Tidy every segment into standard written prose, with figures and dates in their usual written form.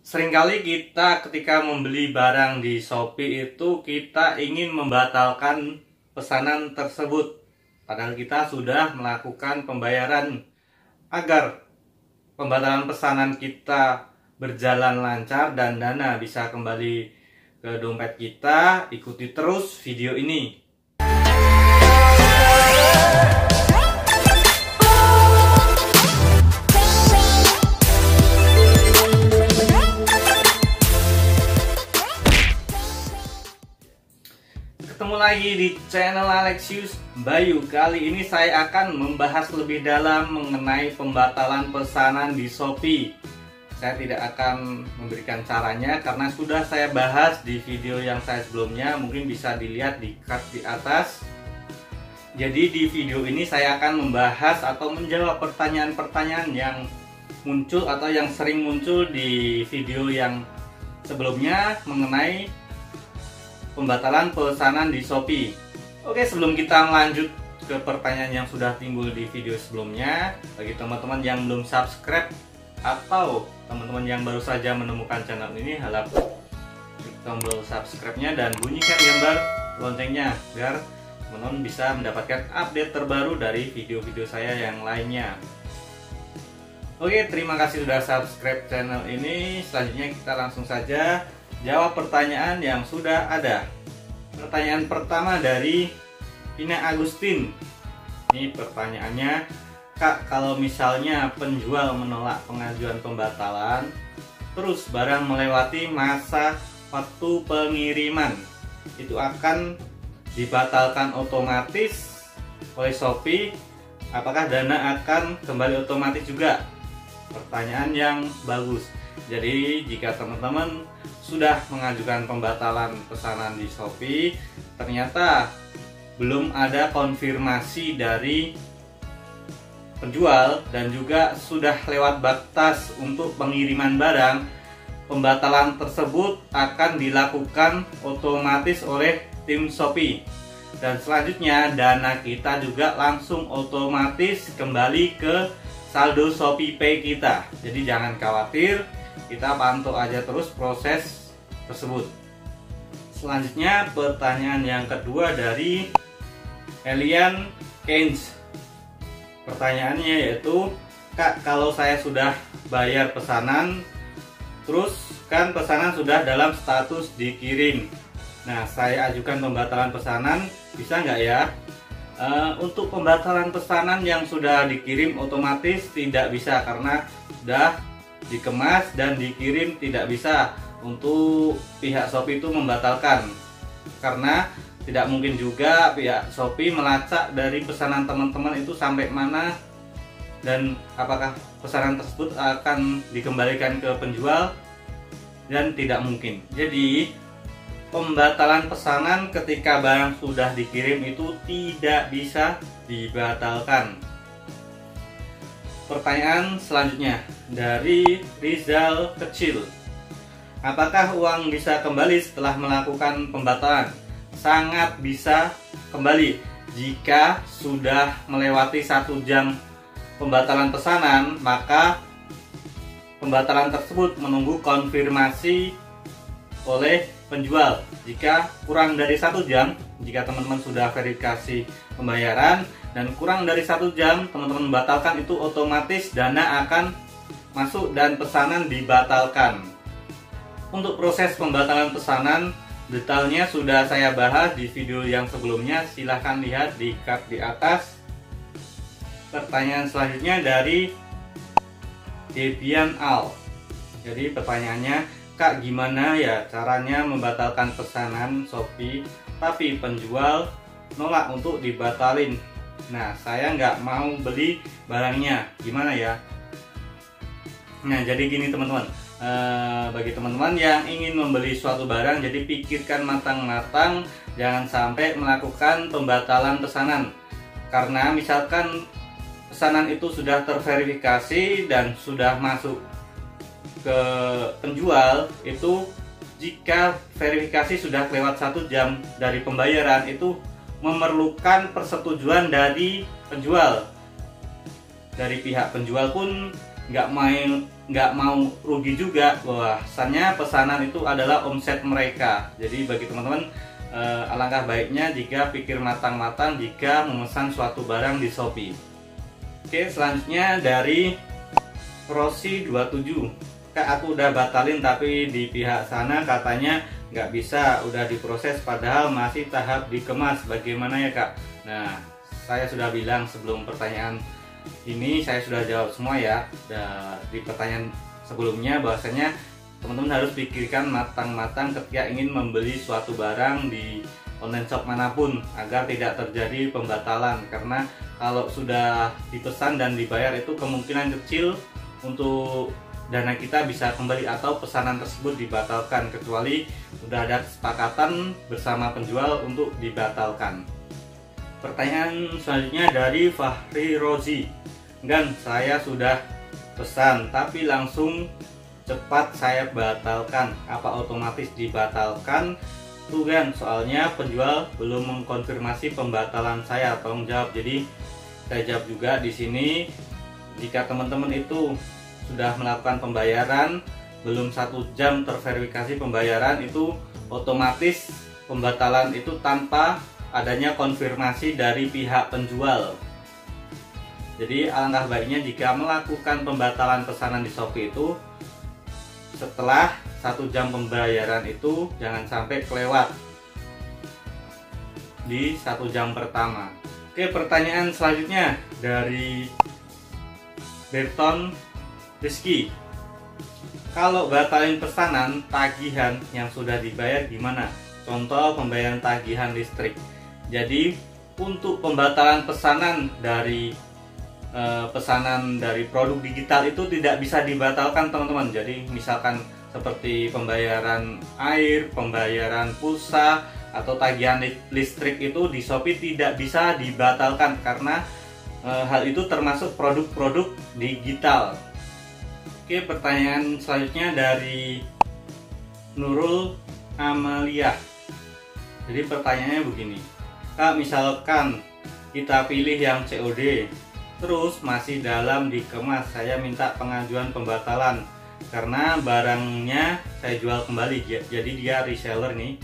Seringkali kita ketika membeli barang di Shopee itu kita ingin membatalkan pesanan tersebut. Padahal kita sudah melakukan pembayaran. Agar pembatalan pesanan kita berjalan lancar dan dana bisa kembali ke dompet kita, ikuti terus video ini. Ketemu lagi di channel Alexius Bayu. Kali ini saya akan membahas lebih dalam mengenai pembatalan pesanan di Shopee. Saya tidak akan memberikan caranya karena sudah saya bahas di video yang saya sebelumnya. Mungkin bisa dilihat di card di atas. Jadi di video ini saya akan membahas atau menjawab pertanyaan-pertanyaan yang muncul atau yang sering muncul di video yang sebelumnya mengenai pembatalan pesanan di Shopee. Oke, sebelum kita lanjut ke pertanyaan yang sudah timbul di video sebelumnya, bagi teman-teman yang belum subscribe atau teman-teman yang baru saja menemukan channel ini, harap klik tombol subscribe-nya dan bunyikan gambar loncengnya biar teman-teman bisa mendapatkan update terbaru dari video-video saya yang lainnya. Oke, terima kasih sudah subscribe channel ini. Selanjutnya kita langsung saja jawab pertanyaan yang sudah ada. Pertanyaan pertama dari Vina Agustin. Ini pertanyaannya, Kak, kalau misalnya penjual menolak pengajuan pembatalan, terus barang melewati masa waktu pengiriman, itu akan dibatalkan otomatis oleh Shopee? Apakah dana akan kembali otomatis juga? Pertanyaan yang bagus. Jadi jika teman-teman sudah mengajukan pembatalan pesanan di Shopee, ternyata belum ada konfirmasi dari penjual dan juga sudah lewat batas untuk pengiriman barang, pembatalan tersebut akan dilakukan otomatis oleh tim Shopee. Dan selanjutnya dana kita juga langsung otomatis kembali ke saldo ShopeePay kita. Jadi jangan khawatir, kita pantau aja terus proses tersebut. Selanjutnya pertanyaan yang kedua dari Elian Keynes. Pertanyaannya yaitu, Kak, kalau saya sudah bayar pesanan, terus kan pesanan sudah dalam status dikirim. Nah, saya ajukan pembatalan pesanan, bisa nggak ya? Untuk pembatalan pesanan yang sudah dikirim otomatis tidak bisa karena sudah dikemas dan dikirim, tidak bisa untuk pihak Shopee itu membatalkan, karena tidak mungkin juga pihak Shopee melacak dari pesanan teman-teman itu sampai mana dan apakah pesanan tersebut akan dikembalikan ke penjual, dan tidak mungkin. Jadi pembatalan pesanan ketika barang sudah dikirim itu tidak bisa dibatalkan. Pertanyaan selanjutnya dari Rizal Kecil. Apakah uang bisa kembali setelah melakukan pembatalan? Sangat bisa kembali jika sudah melewati 1 jam pembatalan pesanan, maka pembatalan tersebut menunggu konfirmasi oleh penjual. Jika kurang dari 1 jam, jika teman-teman sudah verifikasi pembayaran dan kurang dari 1 jam teman-teman membatalkan, itu otomatis dana akan masuk dan pesanan dibatalkan. Untuk proses pembatalan pesanan detailnya sudah saya bahas di video yang sebelumnya, silahkan lihat di card di atas. Pertanyaan selanjutnya dari Debian Al. Jadi pertanyaannya, Kak, gimana ya caranya membatalkan pesanan Shopee tapi penjual nolak untuk dibatalin? Nah, saya nggak mau beli barangnya, gimana ya? Nah, jadi gini teman-teman, bagi teman-teman yang ingin membeli suatu barang, jadi pikirkan matang-matang, jangan sampai melakukan pembatalan pesanan. Karena misalkan pesanan itu sudah terverifikasi dan sudah masuk ke penjual, itu jika verifikasi sudah lewat 1 jam dari pembayaran, itu memerlukan persetujuan dari penjual. Dari pihak penjual pun nggak mau rugi juga, bahwasannya pesanan itu adalah omset mereka. Jadi bagi teman-teman, alangkah baiknya jika pikir matang-matang jika memesan suatu barang di Shopee. Oke, selanjutnya dari Rossi 27. Kak, aku udah batalin tapi di pihak sana katanya nggak bisa, udah diproses padahal masih tahap dikemas, bagaimana ya Kak? Nah, saya sudah bilang sebelum pertanyaan ini, saya sudah jawab semua ya di pertanyaan sebelumnya, bahwasanya teman-teman harus pikirkan matang-matang ketika ingin membeli suatu barang di online shop manapun agar tidak terjadi pembatalan, karena kalau sudah dipesan dan dibayar itu kemungkinan kecil untuk dana kita bisa kembali atau pesanan tersebut dibatalkan, kecuali sudah ada kesepakatan bersama penjual untuk dibatalkan. Pertanyaan selanjutnya dari Fahri Rozi. Gan, saya sudah pesan tapi langsung cepat saya batalkan, apa otomatis dibatalkan? Tuh Gan, soalnya penjual belum mengkonfirmasi pembatalan saya, tolong jawab. Jadi saya jawab juga di sini, jika teman-teman itu sudah melakukan pembayaran belum 1 jam terverifikasi pembayaran, itu otomatis pembatalan itu tanpa adanya konfirmasi dari pihak penjual. Jadi alangkah baiknya jika melakukan pembatalan pesanan di Shopee itu setelah 1 jam pembayaran itu jangan sampai kelewat di 1 jam pertama. Oke, pertanyaan selanjutnya dari Berton Rizky. Kalau batalin pesanan tagihan yang sudah dibayar gimana? Contoh pembayaran tagihan listrik. Jadi untuk pembatalan pesanan dari produk digital itu tidak bisa dibatalkan teman-teman. Jadi misalkan seperti pembayaran air, pembayaran pulsa, atau tagihan listrik itu di Shopee tidak bisa dibatalkan karena hal itu termasuk produk-produk digital. Oke, pertanyaan selanjutnya dari Nurul Amalia. Jadi pertanyaannya begini, Kak, misalkan kita pilih yang COD terus masih dalam dikemas, saya minta pengajuan pembatalan karena barangnya saya jual kembali, jadi dia reseller nih.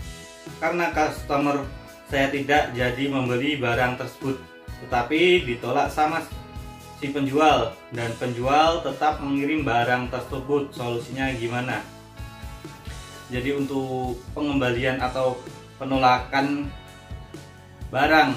Karena customer saya tidak jadi membeli barang tersebut, tetapi ditolak sama si penjual dan penjual tetap mengirim barang tersebut, solusinya gimana? Jadi untuk pengembalian atau penolakan barang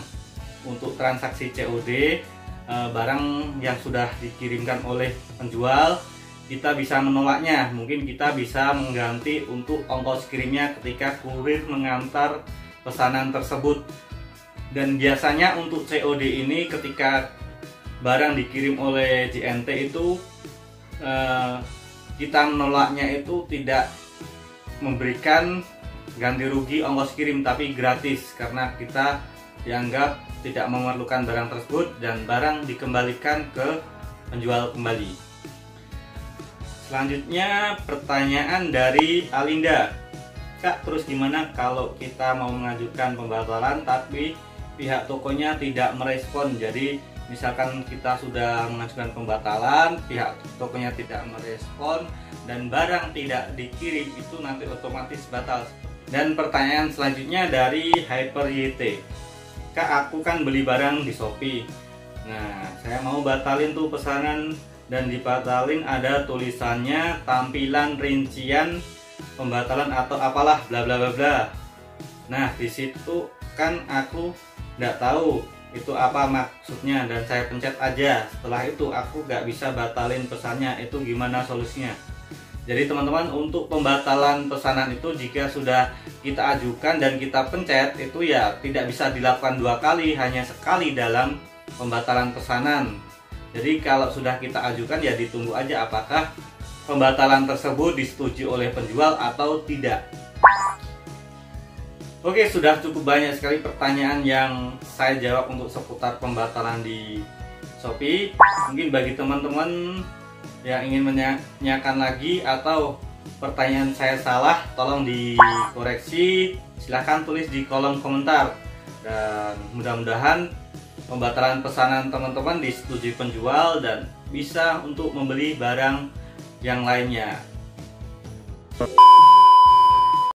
untuk transaksi COD, barang yang sudah dikirimkan oleh penjual, kita bisa menolaknya. Mungkin kita bisa mengganti untuk ongkos kirimnya ketika kurir mengantar pesanan tersebut. Dan biasanya untuk COD ini ketika barang dikirim oleh JNT itu kita menolaknya itu tidak memberikan ganti rugi ongkos kirim, tapi gratis karena kita dianggap tidak memerlukan barang tersebut dan barang dikembalikan ke penjual kembali. Selanjutnya pertanyaan dari Alinda. Kak, terus gimana kalau kita mau mengajukan pembatalan tapi pihak tokonya tidak merespon? Jadi misalkan kita sudah mengajukan pembatalan, pihak tokonya tidak merespon dan barang tidak dikirim, itu nanti otomatis batal. Dan pertanyaan selanjutnya dari Hyper YT. Kak, aku kan beli barang di Shopee. Nah, saya mau batalin tuh pesanan dan dibatalin ada tulisannya tampilan rincian pembatalan atau apalah bla bla bla bla. Nah, di situ kan aku nggak tahu itu apa maksudnya dan saya pencet aja. Setelah itu aku nggak bisa batalin pesannya, itu gimana solusinya? Jadi teman-teman, untuk pembatalan pesanan itu jika sudah kita ajukan dan kita pencet itu ya tidak bisa dilakukan 2 kali, hanya sekali dalam pembatalan pesanan. Jadi kalau sudah kita ajukan ya ditunggu aja apakah pembatalan tersebut disetujui oleh penjual atau tidak. Oke, sudah cukup banyak sekali pertanyaan yang saya jawab untuk seputar pembatalan di Shopee. Mungkin bagi teman-teman yang ingin menanyakan lagi atau pertanyaan saya salah, tolong dikoreksi, silahkan tulis di kolom komentar. Dan mudah-mudahan pembatalan pesanan teman-teman disetujui penjual dan bisa untuk membeli barang yang lainnya.